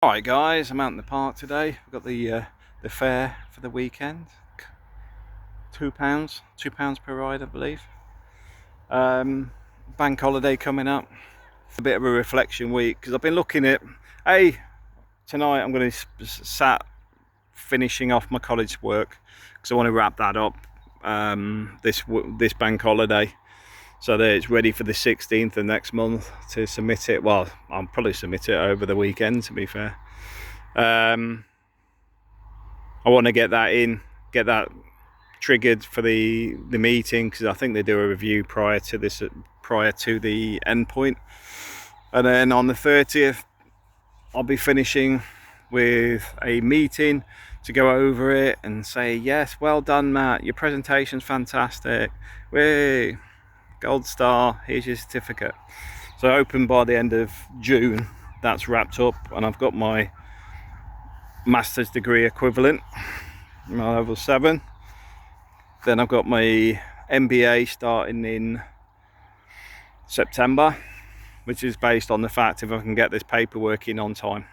Alright guys, I'm out in the park today. I've got the fare for the weekend. £2 per ride I believe. Bank holiday coming up. A bit of a reflection week because I've been looking at, tonight I'm going to sat finishing off my college work because I want to wrap that up this bank holiday so that it's ready for the 16th of next month to submit it. Well, I'll probably submit it over the weekend, to be fair. I want to get that triggered for the meeting because I think they do a review prior to the end point, and then on the 30th I'll be finishing with a meeting to go over it and say, yes, well done Matt, your presentation's fantastic, way, gold star, here's your certificate. So open by the end of June, that's wrapped up, and I've got my master's degree equivalent, my level 7. Then I've got my MBA starting in September, which is based on the fact if I can get this paperwork in on time.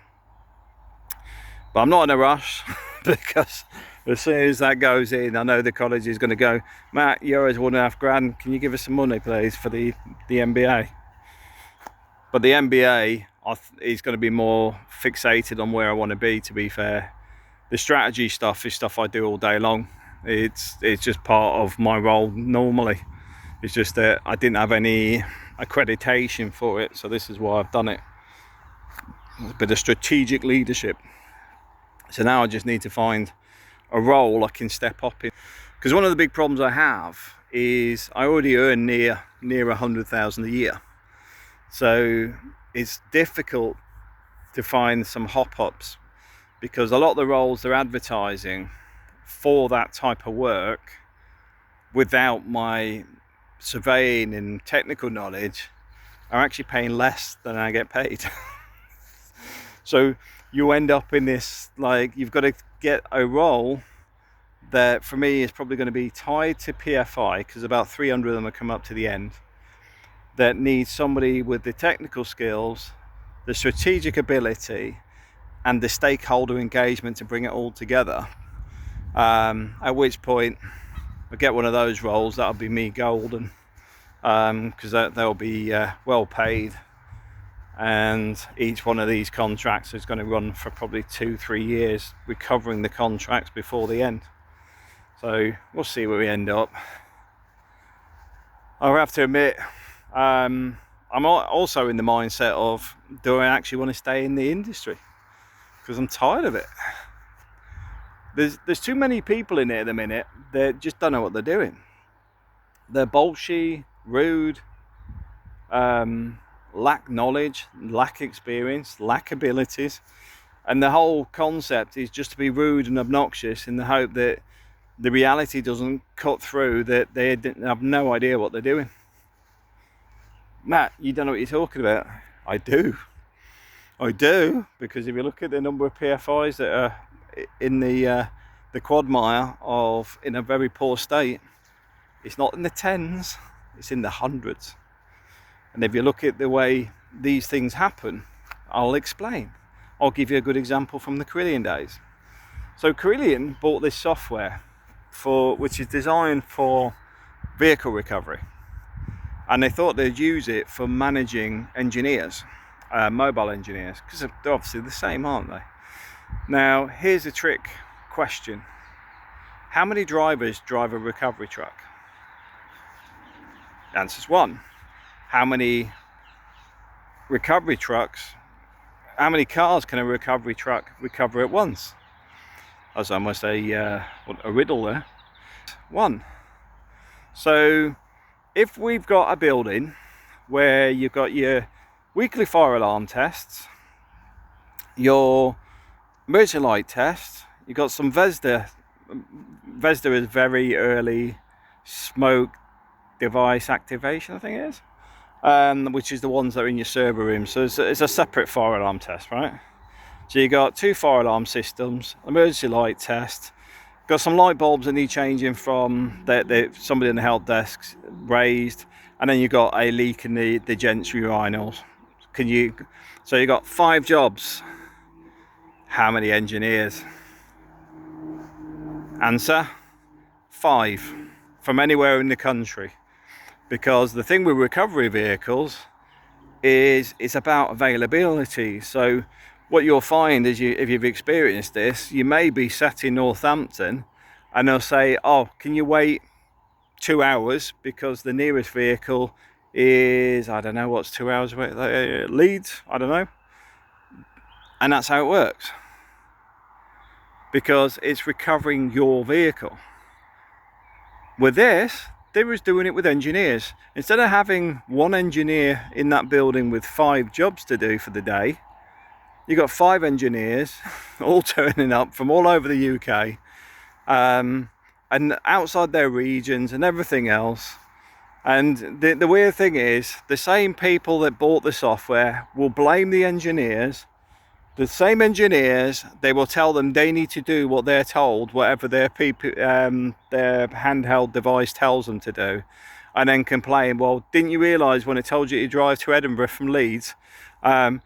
But I'm not in a rush because as soon as that goes in, I know the college is going to go, Matt, you're as £1.5 grand, can you give us some money please for the MBA? But the MBA is going to be more fixated on where I want to be fair. The strategy stuff is stuff I do all day long. It's just part of my role normally. It's just that I didn't have any accreditation for it, so this is why I've done it. A bit of strategic leadership. So now I just need to find a role I can step up in. Because one of the big problems I have is I already earn near 100,000 a year. So it's difficult to find some hop-ups because a lot of the roles they're advertising for that type of work without my surveying and technical knowledge are actually paying less than I get paid. So you end up in this, like, you've got to get a role that for me is probably going to be tied to PFI because about 300 of them have come up to the end, that needs somebody with the technical skills, the strategic ability and the stakeholder engagement to bring it all together. At which point I get one of those roles, that'll be me golden, because they'll be well paid, and each one of these contracts is going to run for probably 2-3 years, recovering the contracts before the end. So we'll see where we end up. I have to admit, I'm also in the mindset of, do I actually want to stay in the industry? Because I'm tired of it. There's too many people in here at the minute that just don't know what they're doing. They're bolshy, rude, lack knowledge, lack experience, lack abilities, and the whole concept is just to be rude and obnoxious in the hope that the reality doesn't cut through, that they have no idea what they're doing. Matt, you don't know what you're talking about. I do, because if you look at the number of PFIs that are in the quagmire of in a very poor state, it's not in the tens, it's in the hundreds. And if you look at the way these things happen, I'll explain. I'll give you a good example from the Carillion days. So Carillion bought this software which is designed for vehicle recovery, and they thought they'd use it for managing engineers, mobile engineers, because they're obviously the same, aren't they? Now here's a trick question: how many drivers drive a recovery truck? The answer's 1. How many cars can a recovery truck recover at once? That's almost a riddle there. 1. So if we've got a building where you've got your weekly fire alarm tests, your emergency light test, you've got some VESDA is very early smoke device activation, I think it is, which is the ones that are in your server room. So it's a separate fire alarm test, right? So you got 2 fire alarm systems, emergency light test, got some light bulbs that need changing from somebody in the help desk raised, and then you got a leak in the gents urinals. So you got 5 jobs How many engineers? Answer: 5 from anywhere in the country. Because the thing with recovery vehicles is it's about availability. So what you'll find is, if you've experienced this, you may be sat in Northampton and they'll say, oh, can you wait 2 hours because the nearest vehicle is, I don't know, what's 2 hours away, Leeds, I don't know. And that's how it works, because it's recovering your vehicle. With this, they was doing it with engineers. Instead of having one engineer in that building with 5 jobs to do for the day, you got 5 engineers all turning up from all over the UK, and outside their regions and everything else. And the weird thing is, the same people that bought the software will blame the engineers. The same engineers, they will tell them they need to do what they're told, whatever their handheld device tells them to do, and then complain, well, didn't you realise when it told you to drive to Edinburgh from Leeds at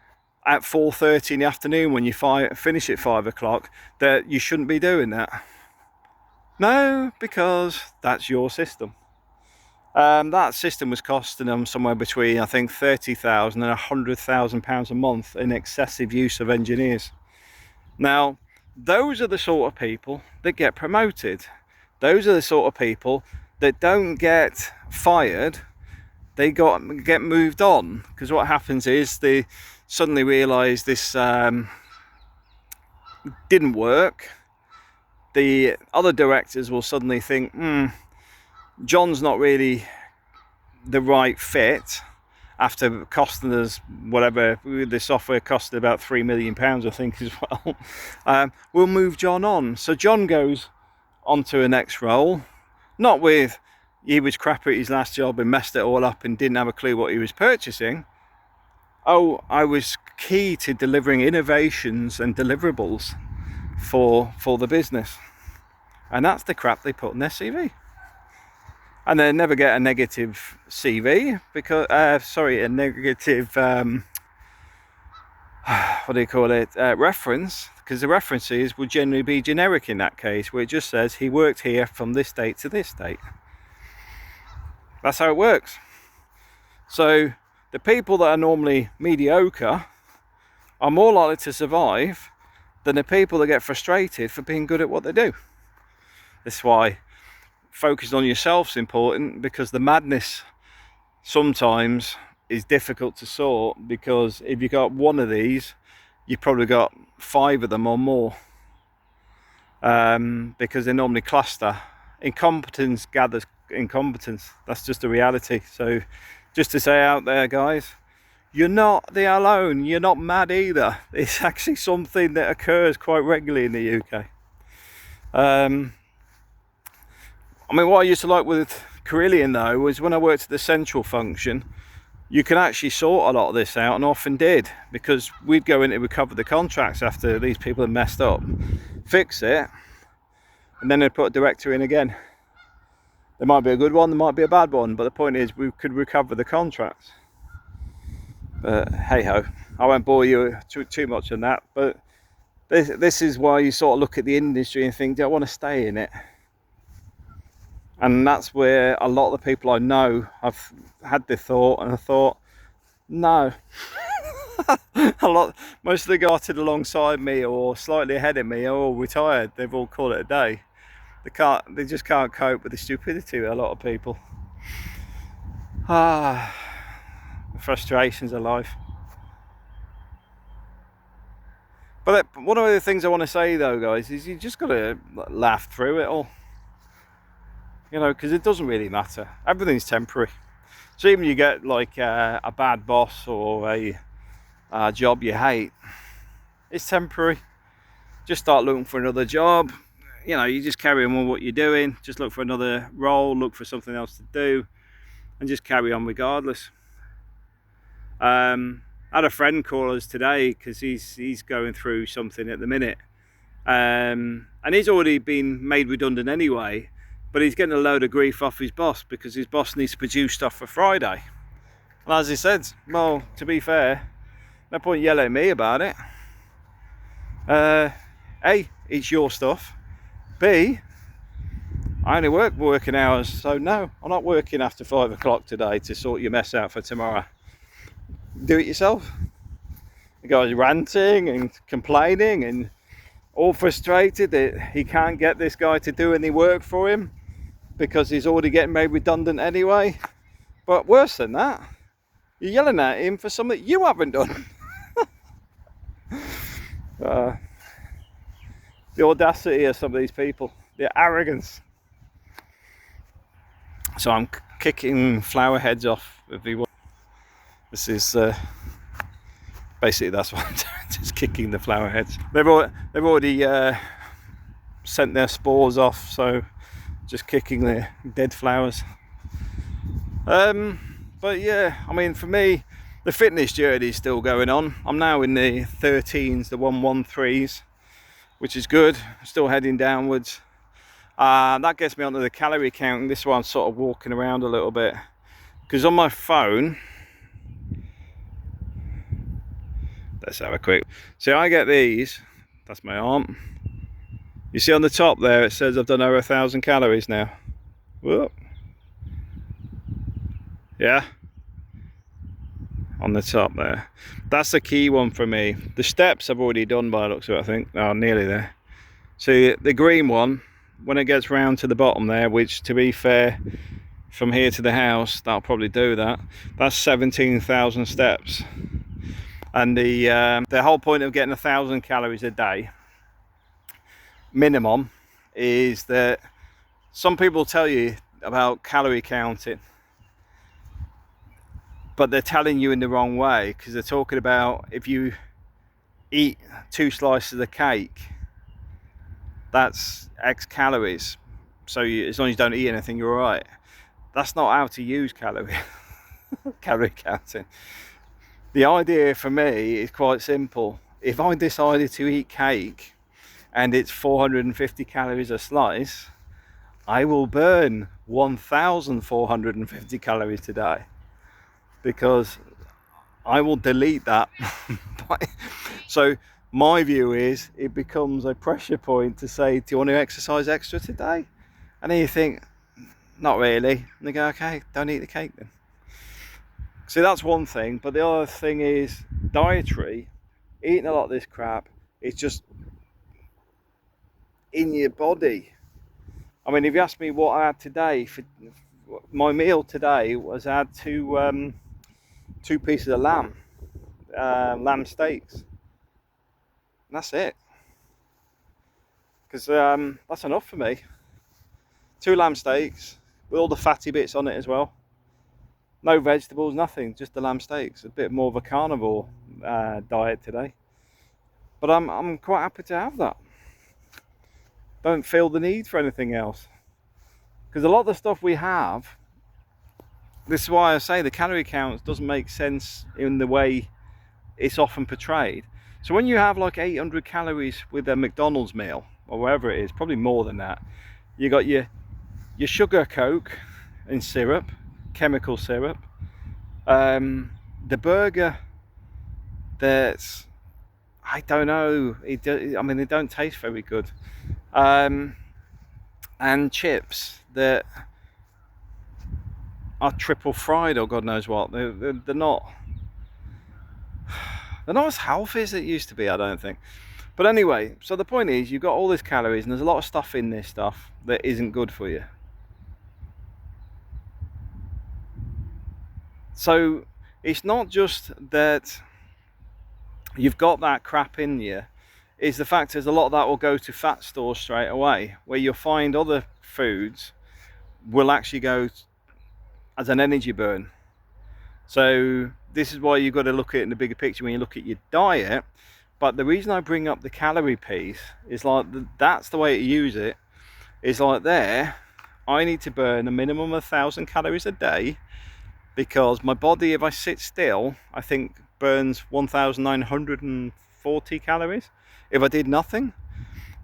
4:30 in the afternoon when you finish at 5 o'clock, that you shouldn't be doing that? No, because that's your system. That system was costing them somewhere between, I think, £30,000 and £100,000 a month in excessive use of engineers. Now, those are the sort of people that get promoted. Those are the sort of people that don't get fired, they get moved on. Because what happens is they suddenly realise this didn't work. The other directors will suddenly think, John's not really the right fit, after costing us whatever the software costed, about £3 million, I think, as well. We'll move John on. So John goes on to a next role, not with he was crap at his last job and messed it all up and didn't have a clue what he was purchasing. Oh, I was key to delivering innovations and deliverables for the business. And that's the crap they put in their CV. And they never get a negative CV, because a negative what do you call it, reference, because the references would generally be generic in that case, where it just says he worked here from this date to this date. That's how it works. So the people that are normally mediocre are more likely to survive than the people that get frustrated for being good at what they do. That's why focusing on yourself is important, because the madness sometimes is difficult to sort, because if you got one of these, you've probably got 5 of them or more, because they normally cluster. Incompetence gathers incompetence. That's just a reality. So just to say out there, guys, you're not the alone, you're not mad either. It's actually something that occurs quite regularly in the UK. I mean, what I used to like with Carillion, though, was when I worked at the central function, you can actually sort a lot of this out, and often did, because we'd go in to recover the contracts after these people had messed up, fix it, and then they'd put a director in again. There might be a good one, there might be a bad one, but the point is we could recover the contracts. But hey ho, I won't bore you too much on that, but this is why you sort of look at the industry and think, do I want to stay in it? And that's where a lot of the people I know, I've had the thought, and I thought, no. Most of the guys alongside me or slightly ahead of me are all retired. They've all called it a day. They just can't cope with the stupidity of a lot of people. The frustrations of life. But one of the things I want to say, though, guys, is you just got to laugh through it all. You know, because it doesn't really matter. Everything's temporary. So even you get like a bad boss or a job you hate, it's temporary. Just start looking for another job. You know, you just carry on with what you're doing. Just look for another role, look for something else to do, and just carry on regardless. I had a friend call us today because he's going through something at the minute, and he's already been made redundant anyway. But he's getting a load of grief off his boss because his boss needs to produce stuff for Friday. And as he said, well, to be fair, no point yelling at me about it. A, it's your stuff. B, I only work working hours, so no, I'm not working after 5 o'clock today to sort your mess out for tomorrow. Do it yourself. The guy's ranting and complaining and all frustrated that he can't get this guy to do any work for him because he's already getting made redundant anyway. But worse than that, you're yelling at him for something you haven't done. The audacity of some of these people, the arrogance. So I'm kicking flower heads off if he wants. This is basically that's what I'm doing, just kicking the flower heads. They've already sent their spores off, so just kicking the dead flowers. But yeah, I mean, for me, the fitness journey is still going on. I'm now in the 13s, the 113s, which is good. I'm still heading downwards. That gets me onto the calorie counting. This is why I'm sort of walking around a little bit, because on my phone, let's have a quick. See, I get these. That's my arm. You see on the top there, it says I've done over 1,000 calories now. Whoop. Yeah. On the top there. That's the key one for me. The steps I've already done by the looks of it, I think. Oh, nearly there. See, the green one, when it gets round to the bottom there, which to be fair, from here to the house, that'll probably do that. That's 17,000 steps. And the whole point of getting 1,000 calories a day minimum is that some people tell you about calorie counting, but they're telling you in the wrong way, because they're talking about if you eat 2 slices of cake, that's X calories. So as long as you don't eat anything, you're all right. That's not how to use calorie counting. The idea for me is quite simple. If I decided to eat cake and it's 450 calories a slice, I will burn 1,450 calories today, because I will delete that. So my view is it becomes a pressure point to say, do you want to exercise extra today? And then you think, not really. And they go, okay, don't eat the cake then. See, that's one thing. But the other thing is dietary, eating a lot of this crap, it's just in your body. I mean, if you ask me what I had today, for my meal today was I had two pieces of lamb steaks. And that's it. Because that's enough for me. 2 lamb steaks with all the fatty bits on it as well. No vegetables, nothing, just the lamb steaks. A bit more of a carnivore diet today. But I'm quite happy to have that. Don't feel the need for anything else. Because a lot of the stuff we have, this is why I say the calorie count doesn't make sense in the way it's often portrayed. So when you have like 800 calories with a McDonald's meal, or wherever it is, probably more than that, you got your sugar Coke and syrup, chemical syrup, the burger that's, I don't know, I mean, they don't taste very good, and chips that are triple fried or God knows what. They're not as healthy as it used to be, I don't think. But anyway, so the point is, you've got all these calories and there's a lot of stuff in this stuff that isn't good for you. So it's not just that you've got that crap in you, it's the fact is a lot of that will go to fat stores straight away, where you'll find other foods will actually go as an energy burn. So this is why you've got to look at it in the bigger picture when you look at your diet. But the reason I bring up the calorie piece is like that's the way to use it. Is like there, I need to burn a minimum of 1,000 calories a day, because my body, if I sit still, I think burns 1,940 calories if I did nothing.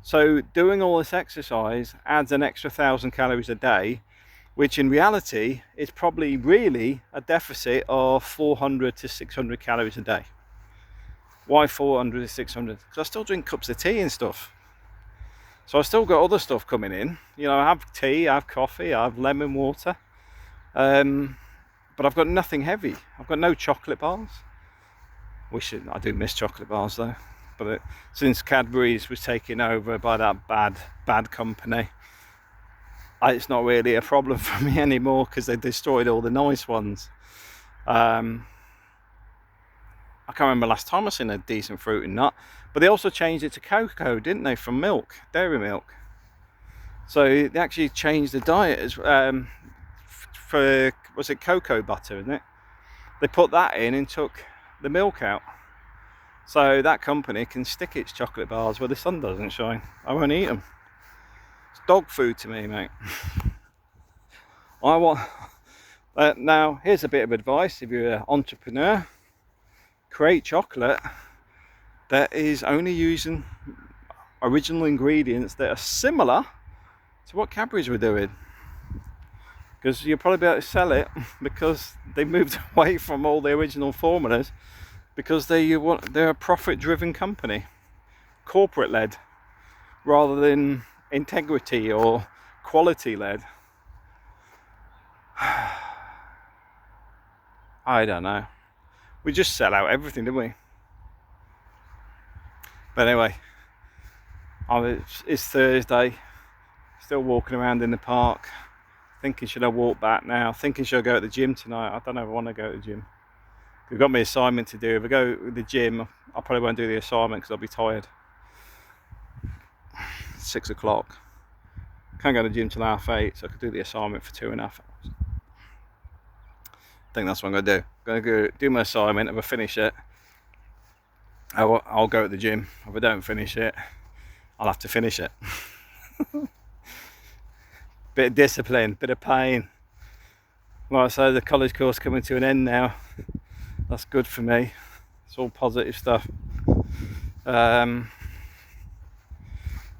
So doing all this exercise adds an extra 1,000 calories a day, which in reality is probably really a deficit of 400 to 600 calories a day. Why 400 is 600? Because I still drink cups of tea and stuff. So I still got other stuff coming in. You know, I have tea, I have coffee, I have lemon water. But I've got nothing heavy. I've got no chocolate bars. I do miss chocolate bars though. But since Cadbury's was taken over by that bad company, it's not really a problem for me anymore because they destroyed all the nice ones. I can't remember last time I seen a decent fruit and nut. But they also changed it to cocoa, didn't they, from milk, dairy milk. So they actually changed the diet as for, was it cocoa butter, isn't it? They put that in and took the milk out. So that company can stick its chocolate bars where the sun doesn't shine. I won't eat them. It's dog food to me, mate. I want... now, here's a bit of advice. If you're an entrepreneur, create chocolate that is only using original ingredients that are similar to what Cadbury's were doing. Because you'll probably be able to sell it because they moved away from all the original formulas because they're a profit-driven company, corporate-led, rather than integrity or quality-led. I don't know. We just sell out everything, don't we? But anyway, it's Thursday, still walking around in the park, thinking should I walk back now, thinking should I go to the gym tonight. I don't know if I want to go to the gym. We've got my assignment to do. If I go to the gym, I probably won't do the assignment because I'll be tired. 6 o'clock. Can't go to the gym till 8:30, so I could do the assignment for 2.5 hours. I think that's what I'm going to do. I'm going to go do my assignment. If I finish it, I'll go to the gym. If I don't finish it, I'll have to finish it. Bit of discipline, bit of pain. Like I say, the college course coming to an end now. That's good for me. It's all positive stuff.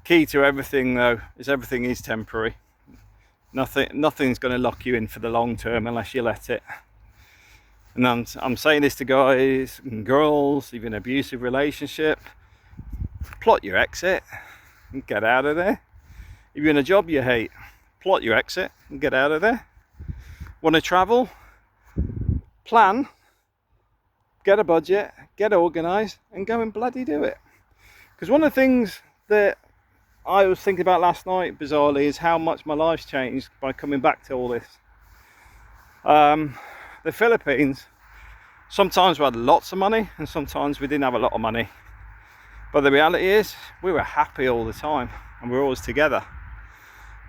Key to everything though is everything is temporary. Nothing's going to lock you in for the long term unless you let it. And I'm saying this to guys and girls, even abusive relationship. Plot your exit and get out of there. If you're in a job you hate, plot your exit and get out of there. Want to travel? Plan, get a budget, get organised and go and bloody do it. Because one of the things that I was thinking about last night, bizarrely, is how much my life's changed by coming back to all this. The Philippines, sometimes we had lots of money and sometimes we didn't have a lot of money. But the reality is, we were happy all the time and we were always together.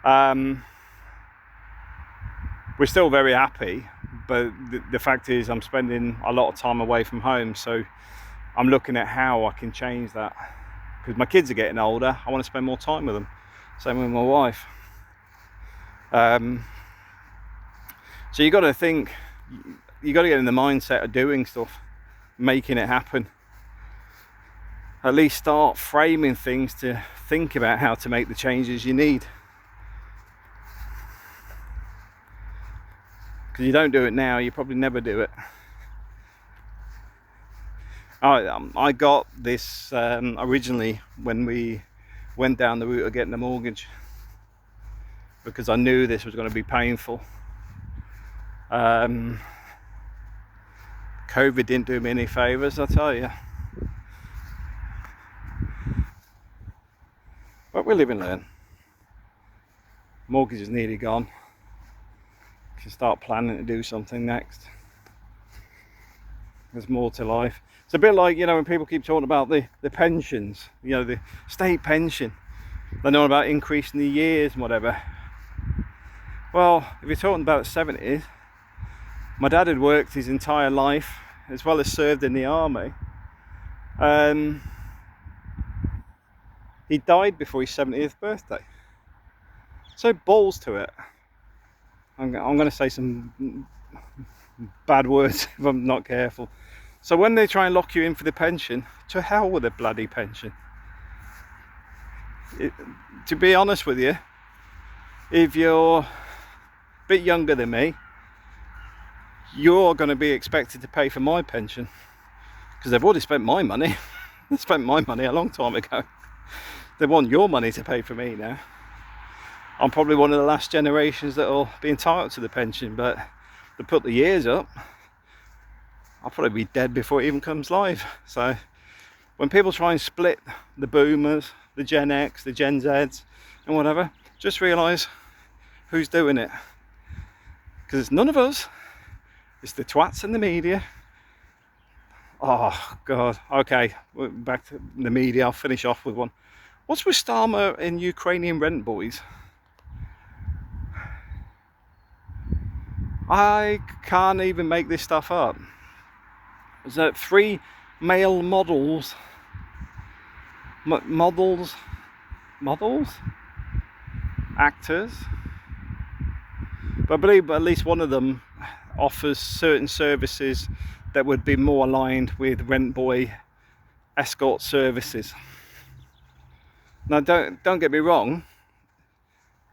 We're still very happy, but the fact is I'm spending a lot of time away from home, so I'm looking at how I can change that. Because my kids are getting older, I want to spend more time with them. Same with my wife. So you got to think, you got to get in the mindset of doing stuff, making it happen. At least start framing things to think about how to make the changes you need. Because you don't do it now, you probably never do it. I got this originally when we went down the route of getting a mortgage, because I knew this was going to be painful. COVID didn't do me any favours, I tell you. But we live and learn. Mortgage is nearly gone. Can start planning to do something next. There's more to life. It's a bit like, you know, when people keep talking about the pensions, you know, the state pension. They know about increasing the years and whatever. Well, if you're talking about the 70s, my dad had worked his entire life as well as served in the army. He died before his 70th birthday. So balls to it. I'm going to say some bad words if I'm not careful. So when they try and lock you in for the pension, to hell with the bloody pension. To be honest with you, if you're a bit younger than me, you're going to be expected to pay for my pension. because they've already spent my money. They spent my money a long time ago. They want your money to pay for me now. I'm probably one of the last generations that will be entitled to the pension, but they put the years up. I'll probably be dead before it even comes live. So when people try and split the boomers, the Gen X, the Gen Zs and whatever, just realise who's doing it. Because it's none of us. It's the twats in the media. Oh God. Okay, back to the media. I'll finish off with one. What's with Starmer in Ukrainian rent boys? I can't even make this stuff up. There's 3 male models, actors, but I believe at least one of them offers certain services that would be more aligned with rent boy escort services. Now don't get me wrong,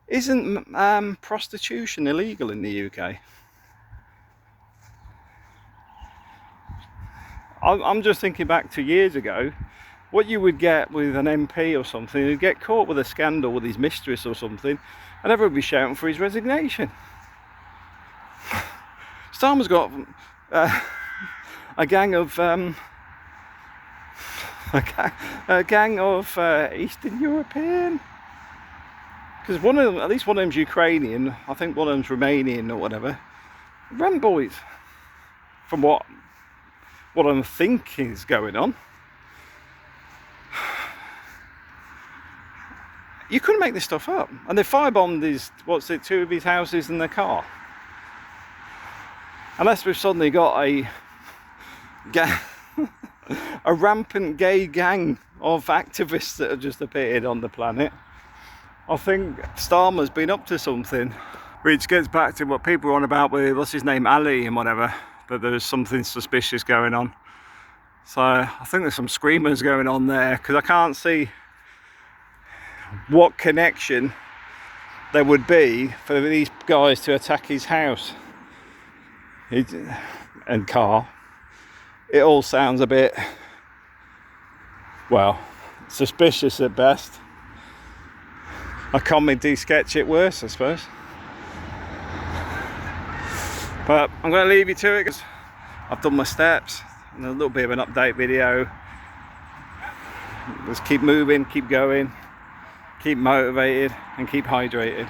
isn't prostitution illegal in the UK? I'm just thinking back to years ago, what you would get with an MP or something, he'd get caught with a scandal with his mistress or something, and everyone would be shouting for his resignation. Starmer's got a gang of Eastern European, because one of them, at least one of them's Ukrainian, I think one of them's Romanian or whatever, rent boys, from what I think is going on. You couldn't make this stuff up. And they firebombed his, 2 of his houses and their car. Unless we've suddenly got a rampant gay gang of activists that have just appeared on the planet. I think Starmer's been up to something. Which gets back to what people are on about with, what's his name, Ali and whatever. That there's something suspicious going on. So I think there's some screamers going on there, because I can't see what connection there would be for these guys to attack his house and car. It all sounds a bit, well, suspicious at best. A comedy sketch at worst, I suppose. But I'm going to leave you to it because I've done my steps and a little bit of an update video. Just keep moving, keep going, keep motivated and keep hydrated.